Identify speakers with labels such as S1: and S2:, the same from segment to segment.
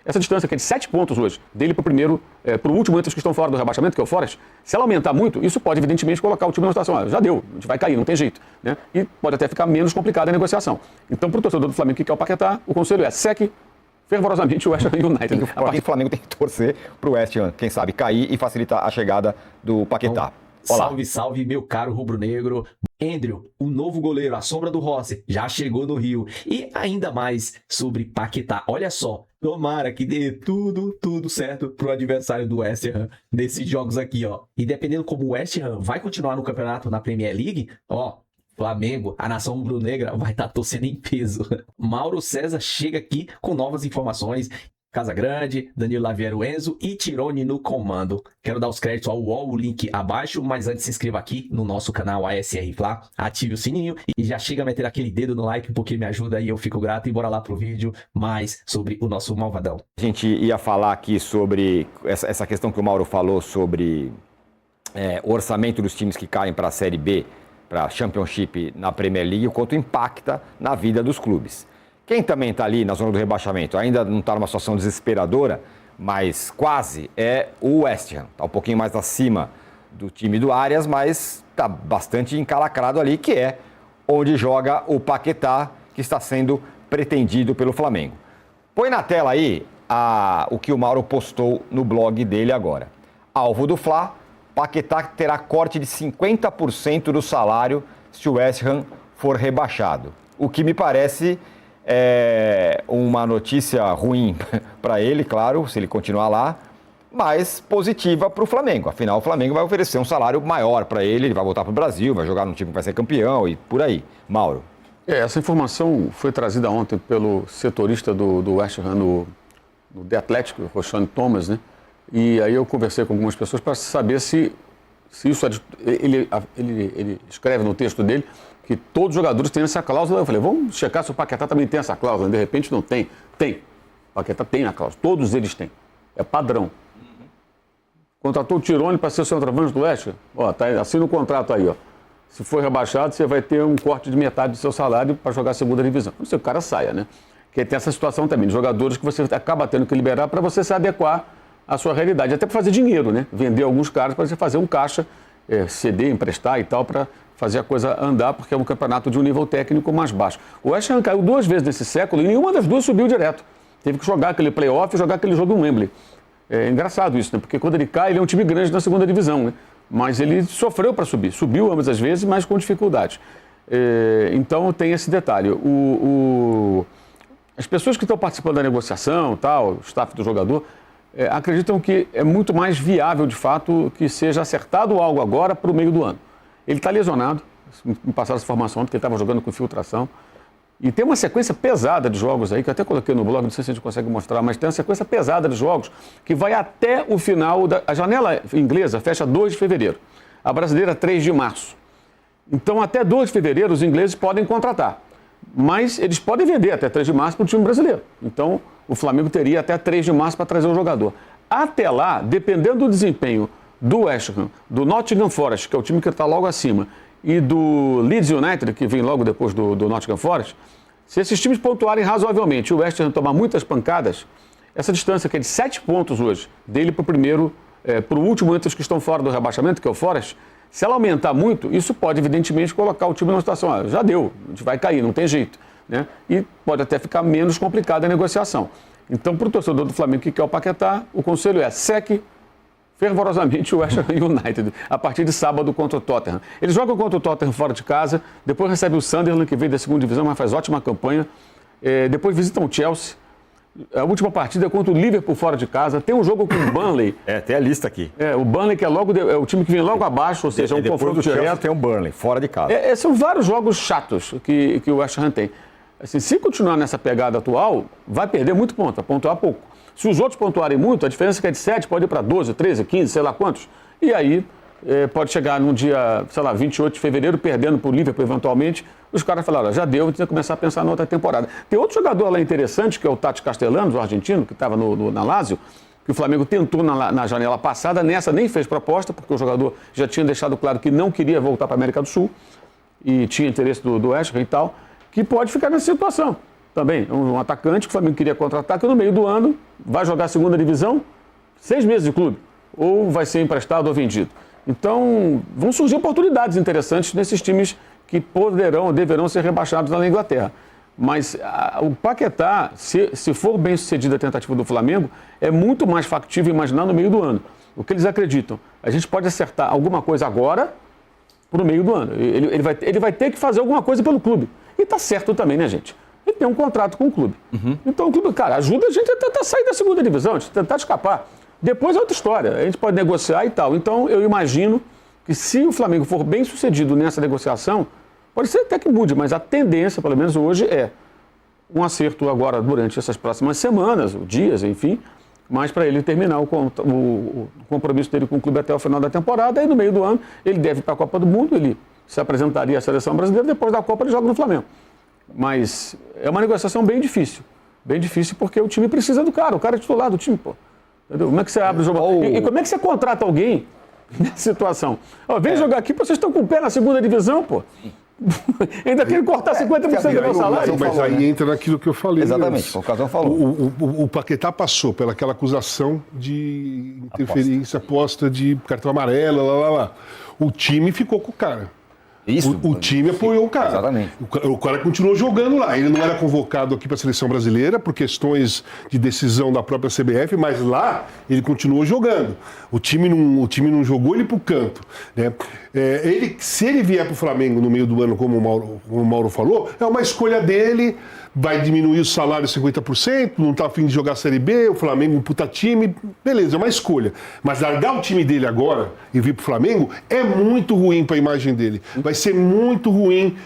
S1: essa distância que é de 7 pontos hoje, dele para o primeiro, para o último entre os que estão fora do rebaixamento, que é o Forest, se ela aumentar muito, isso pode evidentemente colocar o time numa situação, já deu, a gente vai cair, não tem jeito, né? E pode até ficar menos complicada a negociação. Então, para o torcedor do Flamengo que quer o Paquetá, o conselho é seque fervorosamente o West Ham United.
S2: O Flamengo tem que torcer para o West Ham, quem sabe, cair e facilitar a chegada do Paquetá.
S3: Olá. Salve, salve, meu caro rubro-negro. Andrew, o novo goleiro, a sombra do Rossi, já chegou no Rio. E ainda mais sobre Paquetá. Olha só, tomara que dê tudo certo pro adversário do West Ham nesses jogos aqui, ó. E dependendo como o West Ham vai continuar no campeonato na Premier League, ó, Flamengo, a nação rubro-negra vai estar torcendo em peso. Mauro César chega aqui com novas informações. Casagrande, Danilo Laviero Enzo e Tirone no comando. Quero dar os créditos ao UOL, o link abaixo, mas antes se inscreva aqui no nosso canal ASR Fla, ative o sininho e já chega a meter aquele dedo no like porque me ajuda e eu fico grato. E bora lá pro vídeo mais sobre o nosso Malvadão.
S2: A gente ia falar aqui sobre essa questão que o Mauro falou sobre o orçamento dos times que caem para a Série B, para a Championship na Premier League, o quanto impacta na vida dos clubes. Quem também está ali na zona do rebaixamento, ainda não está numa situação desesperadora, mas quase, é o West Ham. Está um pouquinho mais acima do time do Arias, mas está bastante encalacrado ali, que é onde joga o Paquetá, que está sendo pretendido pelo Flamengo. Põe na tela aí o que o Mauro postou no blog dele agora. Alvo do Fla, Paquetá terá corte de 50% do salário se o West Ham for rebaixado. O que me parece uma notícia ruim para ele, claro, se ele continuar lá, mas positiva para o Flamengo. Afinal, o Flamengo vai oferecer um salário maior para ele, ele vai voltar para o Brasil, vai jogar num time que vai ser campeão e por aí. Mauro.
S1: Essa informação foi trazida ontem pelo setorista do West Ham no The Athletic, o Roshane Thomas, né? E aí eu conversei com algumas pessoas para saber se isso é... Ele escreve no texto dele que todos os jogadores têm essa cláusula. Eu falei, vamos checar se o Paquetá também tem essa cláusula. De repente não tem. Tem. O Paquetá tem a cláusula. Todos eles têm. É padrão. Contratou o Tirone para ser o centroavante do West Ham. Ó, tá, assina o contrato aí, ó. Se for rebaixado, você vai ter um corte de metade do seu salário para jogar a segunda divisão. Não sei, o cara saia, né? Porque tem essa situação também de jogadores que você acaba tendo que liberar para você se adequar à sua realidade. Até para fazer dinheiro, né? Vender alguns caras para você fazer um caixa, ceder, emprestar e tal, para fazer a coisa andar, porque é um campeonato de um nível técnico mais baixo. O West Ham caiu 2 vezes nesse século e nenhuma das duas subiu direto. Teve que jogar aquele play-off e jogar aquele jogo em Wembley. É engraçado isso, né? Porque quando ele cai, ele é um time grande na segunda divisão, né? Mas ele sofreu para subir. Subiu ambas as vezes, mas com dificuldade. Então tem esse detalhe. As pessoas que estão participando da negociação, tal, o staff do jogador, acreditam que é muito mais viável, de fato, que seja acertado algo agora para o meio do ano. Ele está lesionado, me passaram essa informação ontem, que ele estava jogando com infiltração. E tem uma sequência pesada de jogos aí, que eu até coloquei no blog, não sei se a gente consegue mostrar, mas tem uma sequência pesada de jogos que vai até o final a janela inglesa fecha 2 de fevereiro. A brasileira, 3 de março. Então, até 2 de fevereiro, os ingleses podem contratar. Mas eles podem vender até 3 de março para o time brasileiro. Então, o Flamengo teria até 3 de março para trazer o jogador. Até lá, dependendo do desempenho do West Ham, do Nottingham Forest, que é o time que está logo acima, e do Leeds United, que vem logo depois do Nottingham Forest, se esses times pontuarem razoavelmente e o West Ham tomar muitas pancadas, essa distância que é de 7 pontos hoje, dele para o primeiro, para o último entre os que estão fora do rebaixamento, que é o Forest, se ela aumentar muito, isso pode evidentemente colocar o time numa situação, já deu, a gente vai cair, não tem jeito, né? E pode até ficar menos complicada a negociação. Então, para o torcedor do Flamengo que quer o Paquetá, o conselho é seque fervorosamente o West Ham United, a partir de sábado contra o Tottenham. Eles jogam contra o Tottenham fora de casa, depois recebe o Sunderland, que veio da segunda divisão, mas faz ótima campanha. Depois visitam o Chelsea. A última partida é contra o Liverpool fora de casa. Tem um jogo com o Burnley.
S2: Tem a lista aqui.
S1: O Burnley, que é o time que vem logo abaixo, ou seja, é um confronto direto.
S2: Chelsea tem o Burnley, fora de casa.
S1: São vários jogos chatos que o West Ham tem. Assim, se continuar nessa pegada atual, vai perder muito ponto, vai pontuar pouco. Se os outros pontuarem muito, a diferença que é de 7 pode ir para 12, 13, 15, sei lá quantos. E aí pode chegar num dia, sei lá, 28 de fevereiro, perdendo para o Liverpool eventualmente. Os caras falaram, já deu, tem que começar a pensar na outra temporada. Tem outro jogador lá interessante, que é o Tati Castellanos, o argentino, que estava na Lazio, que o Flamengo tentou na janela passada, nessa nem fez proposta, porque o jogador já tinha deixado claro que não queria voltar para a América do Sul, e tinha interesse do West Ham e tal, que pode ficar nessa situação. também, um atacante que o Flamengo queria contratar, que no meio do ano vai jogar a segunda divisão, 6 meses de clube, ou vai ser emprestado ou vendido. Então, vão surgir oportunidades interessantes nesses times que poderão ou deverão ser rebaixados na Inglaterra. Mas o Paquetá, se for bem sucedida a tentativa do Flamengo, é muito mais factível imaginar no meio do ano. O que eles acreditam? A gente pode acertar alguma coisa agora para o meio do ano. Ele vai ter que fazer alguma coisa pelo clube. E está certo também, né, gente? Ele tem um contrato com o clube. Então o clube, cara, ajuda a gente a tentar sair da segunda divisão, a gente tentar escapar. Depois é outra história, a gente pode negociar e tal. Então eu imagino que se o Flamengo for bem sucedido nessa negociação, pode ser até que mude, mas a tendência, pelo menos hoje, é um acerto agora durante essas próximas semanas, dias, enfim, mas para ele terminar o compromisso dele com o clube até o final da temporada, e no meio do ano ele deve ir para a Copa do Mundo, ele se apresentaria à seleção brasileira, depois da Copa ele joga no Flamengo. Mas é uma negociação bem difícil porque o time precisa do cara, o cara é titular do time, pô. Entendeu? Como é que você abre o jogo? E como é que você contrata alguém nessa situação? Ó, vem jogar aqui, vocês estão com o pé na segunda divisão, pô. Ainda querem cortar 50% do meu salário.
S4: Mas aí entra naquilo que eu falei.
S2: Exatamente, o Casão falou.
S4: O Paquetá passou pelaquela acusação de interferência, aposta de cartão amarelo, lá. O time ficou com o cara.
S2: Isso.
S4: O time apoiou o cara.
S2: Exatamente.
S4: O cara continuou jogando lá. Ele não era convocado aqui para a seleção brasileira por questões de decisão da própria CBF, mas lá ele continuou jogando. O time não jogou ele para o canto, né? Se ele vier para o Flamengo no meio do ano, como o Mauro falou, é uma escolha dele. Vai diminuir o salário 50%, não está a fim de jogar a Série B, o Flamengo um puta time, beleza, é uma escolha. Mas largar o time dele agora e vir pro Flamengo é muito ruim para a imagem dele. Vai ser muito ruim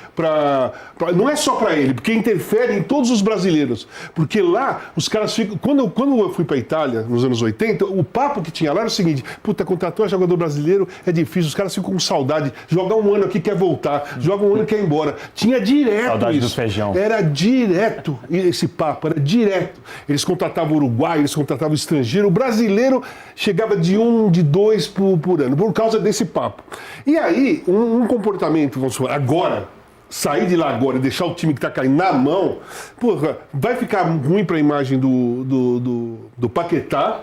S4: não é só para ele, porque interfere em todos os brasileiros. Porque lá, os caras ficam... Quando eu fui para a Itália, nos anos 80, o papo que tinha lá era o seguinte, puta, contratou jogador brasileiro, é difícil, os caras ficam com saudade, joga um ano aqui, quer voltar, joga um ano, quer ir embora. Tinha direto
S5: saudade
S4: isso.
S5: Do feijão.
S4: Era direto esse papo, era direto. Eles contratavam uruguaio, eles contratavam estrangeiro, o brasileiro chegava de 1, de 2 por ano, por causa desse papo. E aí, um comportamento, vamos supor, agora, sair de lá agora e deixar o time que está caindo na mão, porra, vai ficar ruim para a imagem do Paquetá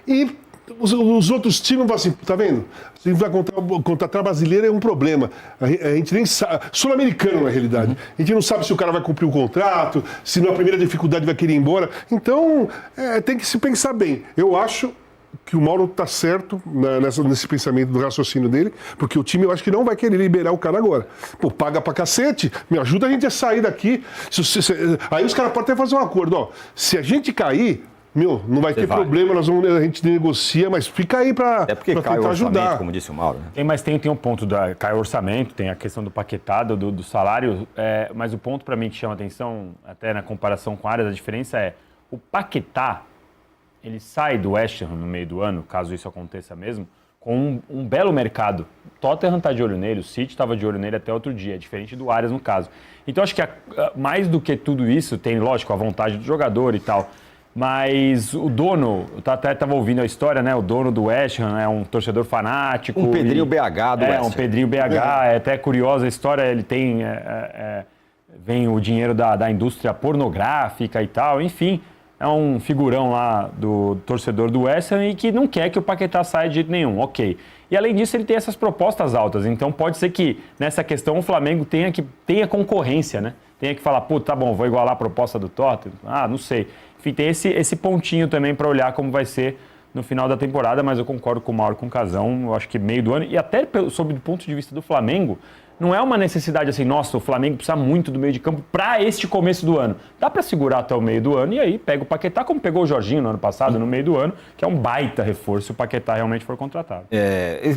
S4: e os outros times vão assim, tá vendo? Se vai contratar brasileiro é um problema. A gente nem sabe. Sul-americano, na realidade. A gente não sabe se o cara vai cumprir o contrato, se na primeira dificuldade vai querer ir embora. Então, tem que se pensar bem. Eu acho que o Mauro está certo nesse pensamento do raciocínio dele, porque o time eu acho que não vai querer liberar o cara agora. Pô, paga pra cacete, me ajuda a gente a sair daqui. Aí os caras podem até fazer um acordo, ó. Se a gente cair, não vai ter problema, a gente negocia, mas fica aí para tentar ajudar.
S2: Como disse o Mauro. Né?
S5: Mas tem um ponto, cai o orçamento, tem a questão do Paquetá, do salário, mas o ponto para mim que chama atenção, até na comparação com a área, a diferença é, o Paquetá, ele sai do West Ham no meio do ano, caso isso aconteça mesmo, com um belo mercado. O Tottenham está de olho nele, o City estava de olho nele até outro dia, diferente do Arias no caso. Então acho que mais do que tudo isso, tem, lógico, a vontade do jogador e tal, mas o dono, eu até estava ouvindo a história, né? O dono do West Ham é um torcedor fanático.
S2: Um Pedrinho BH do West Ham.
S5: Um Pedrinho BH, é até curiosa a história, ele tem... vem o dinheiro da indústria pornográfica e tal, enfim, é um figurão lá do torcedor do West Ham e que não quer que o Paquetá saia de jeito nenhum, ok. E além disso, ele tem essas propostas altas, então pode ser que nessa questão o Flamengo tenha concorrência, né? Tenha que falar, pô, tá bom, vou igualar a proposta do Tottenham, não sei. Enfim, tem esse pontinho também para olhar como vai ser no final da temporada, mas eu concordo com o Mauro, com o Casão, eu acho que meio do ano, e até sob o ponto de vista do Flamengo, não é uma necessidade assim, nossa, o Flamengo precisa muito do meio de campo para este começo do ano. Dá para segurar até o meio do ano e aí pega o Paquetá, como pegou o Jorginho no ano passado, no meio do ano, que é um baita reforço se o Paquetá realmente for contratado.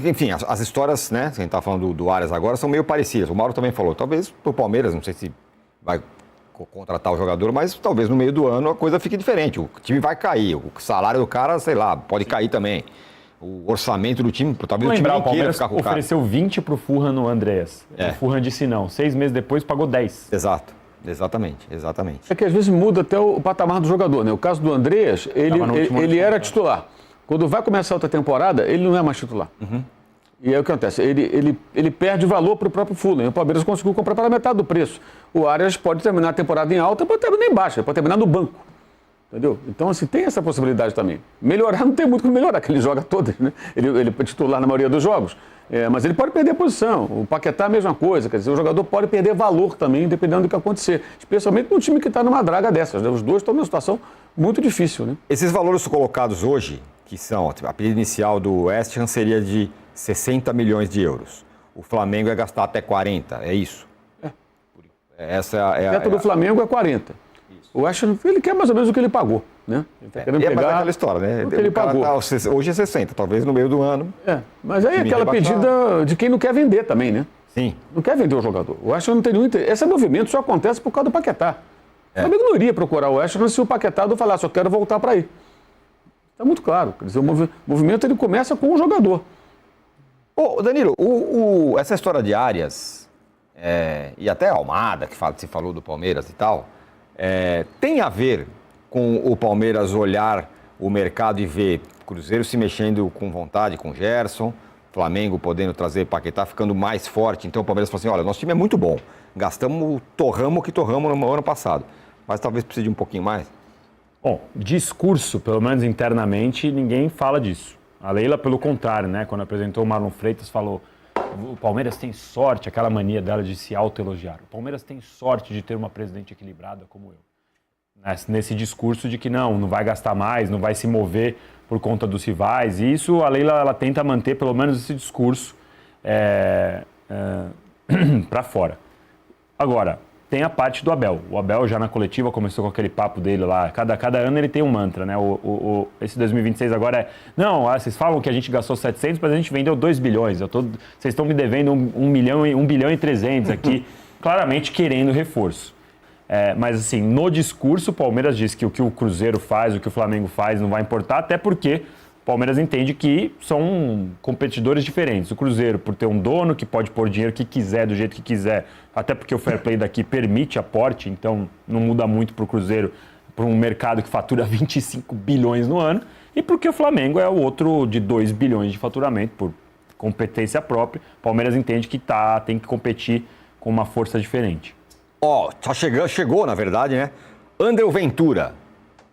S2: Enfim, as histórias, né, que a gente está falando do Arias agora, são meio parecidas. O Mauro também falou, talvez pro Palmeiras, não sei se vai contratar o jogador, mas talvez no meio do ano a coisa fique diferente. O time vai cair, o salário do cara, sei lá, pode cair também. O orçamento do time, talvez o time não queira ficar com o cara.
S5: Ofereceu 20 pro Fulham no Andreas. O Fulham disse não. 6 meses depois pagou 10.
S2: Exato. Exatamente.
S1: É que às vezes muda até o patamar do jogador, né? O caso do Andreas, ele era titular. Quando vai começar outra temporada, ele não é mais titular. E aí o que acontece? Ele perde valor para o próprio Fulham. O Palmeiras conseguiu comprar pela metade do preço. O Arias pode terminar a temporada em alta, pode terminar em baixa, pode terminar no banco. Entendeu? Então, assim, tem essa possibilidade também. Melhorar, não tem muito como melhorar, porque ele joga todas, né? Ele é titular na maioria dos jogos. Mas ele pode perder a posição. O Paquetá, a mesma coisa. Quer dizer, o jogador pode perder valor também, dependendo do que acontecer. Especialmente num time que está numa draga dessas, né? Os dois estão numa situação muito difícil, né?
S2: Esses valores colocados hoje, que são, a pedida inicial do West Ham seria de 60 milhões de euros. O Flamengo ia gastar até 40, é isso? Essa é
S1: a meta do Flamengo é 40. Isso. O West Ham, ele quer mais ou menos o que ele pagou, né? Ele tá querendo pegar
S2: aquela história, né?
S1: O que ele pagou.
S2: Hoje é 60, talvez no meio do ano.
S1: Mas aí é aquela pedida de quem não quer vender também, né?
S2: Sim.
S1: Não quer vender o jogador. O West Ham não tem nenhum interesse. Esse movimento só acontece por causa do Paquetá. O Flamengo não iria procurar o West Ham se o Paquetá não falasse, eu quero voltar para aí. Está muito claro. Quer dizer, o movimento ele começa com o jogador.
S2: Ô, Danilo, essa história de Arias, e até Almada, que se falou do Palmeiras e tal, tem a ver com o Palmeiras olhar o mercado e ver Cruzeiro se mexendo com vontade com Gerson, Flamengo podendo trazer Paquetá, ficando mais forte. Então o Palmeiras falou assim, olha, nosso time é muito bom, torramos o que torramos no ano passado, mas talvez precise de um pouquinho mais.
S5: Bom, discurso, pelo menos internamente, ninguém fala disso. A Leila, pelo contrário, né? Quando apresentou o Marlon Freitas, falou o Palmeiras tem sorte, aquela mania dela de se autoelogiar. O Palmeiras tem sorte de ter uma presidente equilibrada como eu. Nesse discurso de que não vai gastar mais, não vai se mover por conta dos rivais. E isso a Leila ela tenta manter pelo menos esse discurso para fora. Agora, tem a parte do Abel. O Abel já na coletiva começou com aquele papo dele lá. Cada ano ele tem um mantra, né? Esse 2026 agora vocês falam que a gente gastou 700, mas a gente vendeu 2 bilhões. Vocês estão me devendo 1 bilhão e 300 aqui, claramente querendo reforço. Mas assim, no discurso o Palmeiras diz que o Cruzeiro faz, o que o Flamengo faz não vai importar, até porque o Palmeiras entende que são competidores diferentes. O Cruzeiro, por ter um dono que pode pôr dinheiro que quiser, do jeito que quiser, até porque o fair play daqui permite aporte, então não muda muito para o Cruzeiro, para um mercado que fatura 25 bilhões no ano, e porque o Flamengo é o outro de 2 bilhões de faturamento, por competência própria. O Palmeiras entende que tem que competir com uma força diferente.
S2: Chegou, na verdade, né? André Ventura,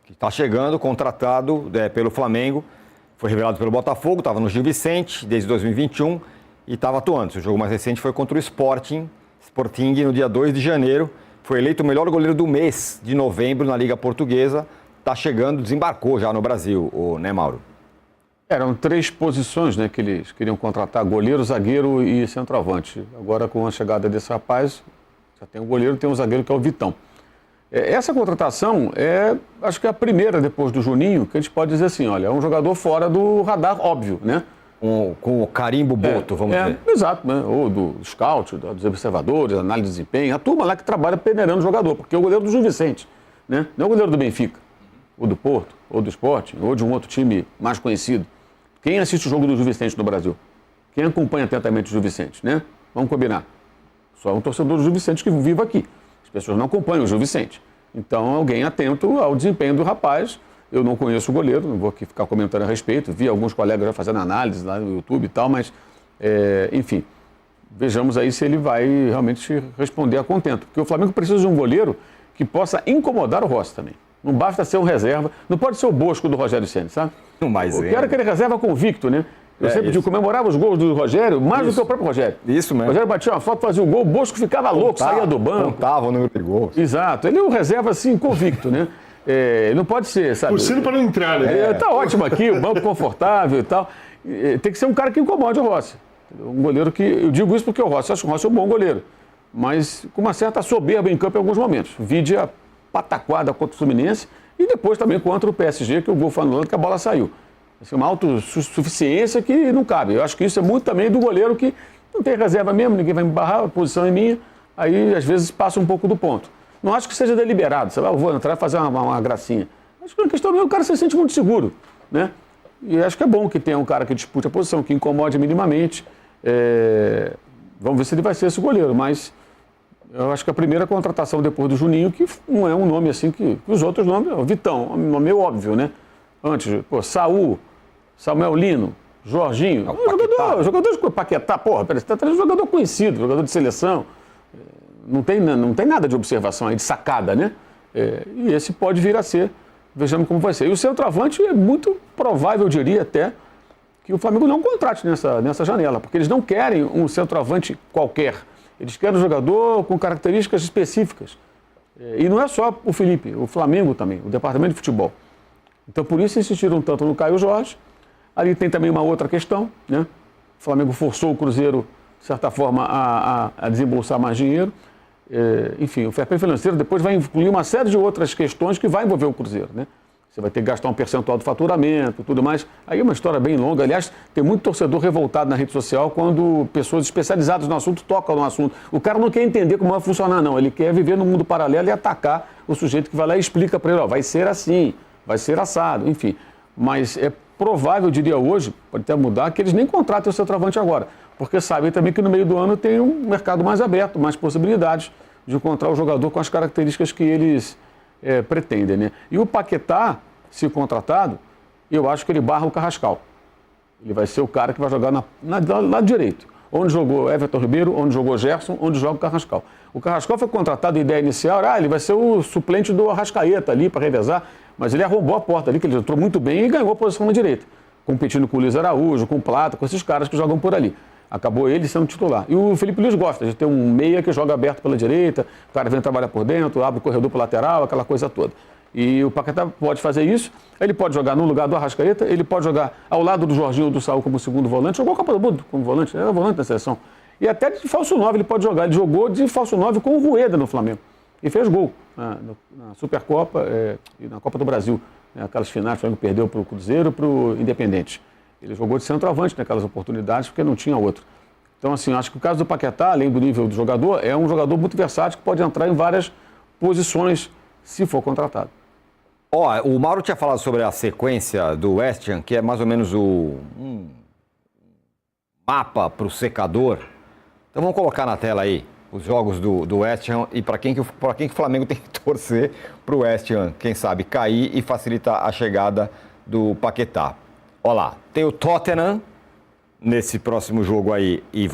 S2: que está chegando, contratado pelo Flamengo. Foi revelado pelo Botafogo, estava no Gil Vicente desde 2021 e estava atuando. O jogo mais recente foi contra o Sporting no dia 2 de janeiro. Foi eleito o melhor goleiro do mês de novembro na Liga Portuguesa. Está chegando, desembarcou já no Brasil, né, Mauro?
S1: Eram 3 posições, né, que eles queriam contratar: goleiro, zagueiro e centroavante. Agora, com a chegada desse rapaz, já tem o goleiro, tem o zagueiro, que é o Vitão. Essa contratação acho que é a primeira depois do Juninho, que a gente pode dizer assim, olha, é um jogador fora do radar, óbvio, né?
S2: Com o carimbo Boto, vamos dizer.
S1: Exato, né? Ou do scout, dos observadores, análise de desempenho, a turma lá que trabalha peneirando o jogador, porque é o goleiro do Gil Vicente, né? Não é o goleiro do Benfica, ou do Porto, ou do Sporting, ou de um outro time mais conhecido. Quem assiste o jogo do Gil Vicente no Brasil? Quem acompanha atentamente o Gil Vicente, né? Vamos combinar. Só um torcedor do Gil Vicente que vive aqui. As pessoas não acompanham o Gil Vicente. Então, alguém atento ao desempenho do rapaz. Eu não conheço o goleiro, não vou aqui ficar comentando a respeito. Vi alguns colegas já fazendo análise lá no YouTube e tal, mas, enfim, vejamos aí se ele vai realmente responder a contento. Porque o Flamengo precisa de um goleiro que possa incomodar o Rossi também. Não basta ser um reserva, não pode ser o Bosco do Rogério Ceni, sabe? Eu quero aquele reserva convicto, né? Eu sempre comemorava os gols do Rogério mais do que o próprio Rogério.
S2: Isso mesmo.
S1: O Rogério batia uma foto, fazia o gol, o Bosco ficava louco, saía do banco.
S2: Contava o número de gols.
S1: Exato. Ele é um reserva, assim, convicto, né? Não pode ser, sabe?
S4: Torcendo para não entrar, né?
S1: Tá ótimo aqui, o banco confortável e tal. Tem que ser um cara que incomode o Rossi. Um goleiro que... Eu digo isso porque o Rossi, acho que o Rossi é um bom goleiro. Mas com uma certa soberba em campo em alguns momentos. Vide a pataquada contra o Fluminense e depois também contra o PSG, que o gol foi anulado, que a bola saiu. Assim, uma autossuficiência que não cabe. Eu acho que isso é muito também do goleiro que não tem reserva mesmo, ninguém vai me barrar, a posição é minha, aí às vezes passa um pouco do ponto. Não acho que seja deliberado, eu vou entrar e fazer uma gracinha. Acho que a questão é o cara se sente muito seguro, né? E acho que é bom que tenha um cara que dispute a posição, que incomode minimamente. Vamos ver se ele vai ser esse goleiro, mas eu acho que a primeira contratação depois do Juninho, que não é um nome assim que os outros nomes, o Vitão, um nome meio óbvio, né? Antes, Saul, Samuel Lino, Jorginho, jogador jogador de Paquetá, porra, você está trazendo jogador conhecido, jogador de seleção. Não tem nada de observação aí, de sacada, né? E esse pode vir a ser. Vejamos como vai ser. E o centroavante é muito provável, eu diria até, que o Flamengo não contrate nessa janela, porque eles não querem um centroavante qualquer. Eles querem um jogador com características específicas. E não é só o Felipe, o Flamengo também, o departamento de futebol. Então, por isso insistiram tanto no Caio Jorge. Ali tem também uma outra questão, né? O Flamengo forçou o Cruzeiro, de certa forma, a desembolsar mais dinheiro. Enfim, o fair play financeiro depois vai incluir uma série de outras questões que vai envolver o Cruzeiro, né? Você vai ter que gastar um percentual do faturamento e tudo mais. Aí é uma história bem longa. Aliás, tem muito torcedor revoltado na rede social quando pessoas especializadas no assunto tocam no assunto. O cara não quer entender como vai funcionar, não. Ele quer viver no mundo paralelo e atacar o sujeito que vai lá e explica para ele, ó, vai ser assim, vai ser assado, enfim. Mas é provável, eu diria hoje, pode até mudar, que eles nem contratem o centroavante agora. Porque sabem também que no meio do ano tem um mercado mais aberto, mais possibilidades de encontrar o jogador com as características que eles pretendem, né? E o Paquetá, se contratado, eu acho que ele barra o Carrascal. Ele vai ser o cara que vai jogar lado direito. Onde jogou Everton Ribeiro, onde jogou Gerson, onde joga o Carrascal. O Carrascal foi contratado, a ideia inicial era, ele vai ser o suplente do Arrascaeta ali para revezar, mas ele arrombou a porta ali, que ele entrou muito bem e ganhou a posição na direita, competindo com o Luiz Araújo, com o Plata, com esses caras que jogam por ali. Acabou ele sendo titular. E o Felipe Luiz gosta de ter um meia que joga aberto pela direita, o cara vem trabalhar por dentro, abre o corredor para lateral, aquela coisa toda. E o Paquetá pode fazer isso, ele pode jogar no lugar do Arrascaeta, ele pode jogar ao lado do Jorginho ou do Saúl como segundo volante, jogou a Copa do Mundo como volante, era volante da seleção. E até de falso 9 ele pode jogar, ele jogou de falso 9 com o Rueda no Flamengo. E fez gol na Supercopa e na Copa do Brasil, né, aquelas finais, o Flamengo perdeu para o Cruzeiro e para o Independente. Ele jogou de centroavante naquelas oportunidades porque não tinha outro. Então, assim, acho que o caso do Paquetá, além do nível do jogador, é um jogador muito versátil que pode entrar em várias posições se for contratado.
S2: O Mauro tinha falado sobre a sequência do West Ham, que é mais ou menos um mapa para o secador. Então vamos colocar na tela aí os jogos do West Ham e para quem que o Flamengo tem que torcer para o West Ham, quem sabe, cair e facilitar a chegada do Paquetá. Olha lá, tem o Tottenham nesse próximo jogo aí e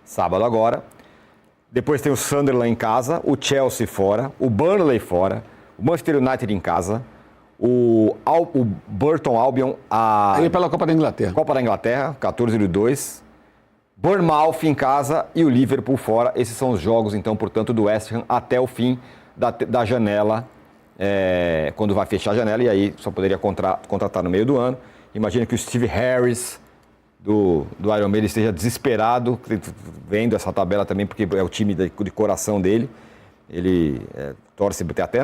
S2: sábado agora. Depois tem o Sunderland em casa, o Chelsea fora, o Burnley fora, o Manchester United em casa, o Burton Albion...
S1: Aí é pela Copa da Inglaterra.
S2: Copa da Inglaterra, 14/2. Bournemouth em casa e o Liverpool fora. Esses são os jogos, então, portanto, do West Ham até o fim da janela, quando vai fechar a janela, e aí só poderia contratar no meio do ano. Imagina que o Steve Harris do Iron Maiden esteja desesperado, vendo essa tabela também, porque é o time de coração dele. Ele torce até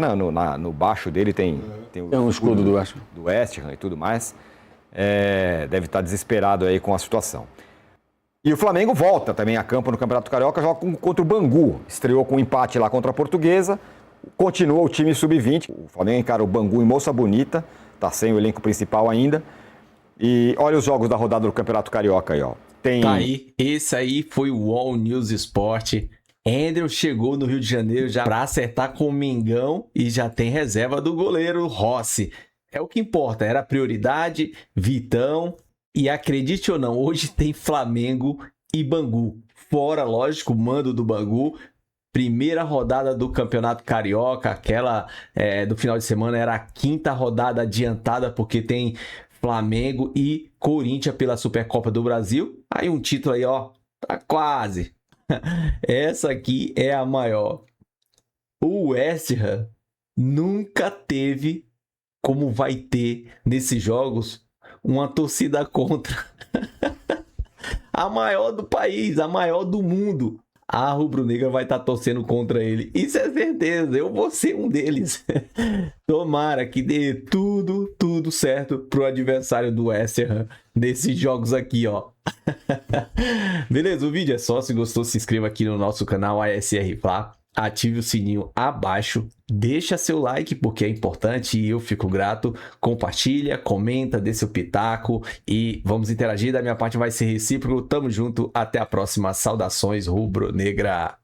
S2: no baixo dele, tem
S1: um escudo do
S2: West Ham e tudo mais. Deve estar desesperado aí com a situação. E o Flamengo volta também a campo no Campeonato Carioca, joga contra o Bangu. Estreou com um empate lá contra a Portuguesa, continua o time sub-20. O Flamengo encara o Bangu em Moça Bonita, está sem o elenco principal ainda. E olha os jogos da rodada do Campeonato Carioca aí, ó.
S3: Tá aí, esse aí foi o All News Sport. Andrew chegou no Rio de Janeiro já para acertar com o Mengão e já tem reserva do goleiro Rossi. É o que importa, era a prioridade, Vitão. E acredite ou não, hoje tem Flamengo e Bangu. Fora, lógico, o mando do Bangu. Primeira rodada do Campeonato Carioca, aquela do final de semana era a 5ª rodada adiantada, porque tem Flamengo e Corinthians pela Supercopa do Brasil. Aí um título aí, ó, tá quase. Essa aqui é a maior. O West Ham nunca teve, como vai ter nesses jogos, uma torcida contra. A maior do país, a maior do mundo. A rubro-negra vai estar torcendo contra ele. Isso é certeza, eu vou ser um deles. Tomara que dê tudo certo pro adversário do West Ham nesses jogos aqui, ó. Beleza, o vídeo é só. Se gostou, se inscreva aqui no nosso canal ASR Fla. Ative o sininho abaixo. Deixa seu like, porque é importante e eu fico grato. Compartilha, comenta, dê seu pitaco e vamos interagir. Da minha parte vai ser recíproco. Tamo junto, até a próxima. Saudações rubro-negra.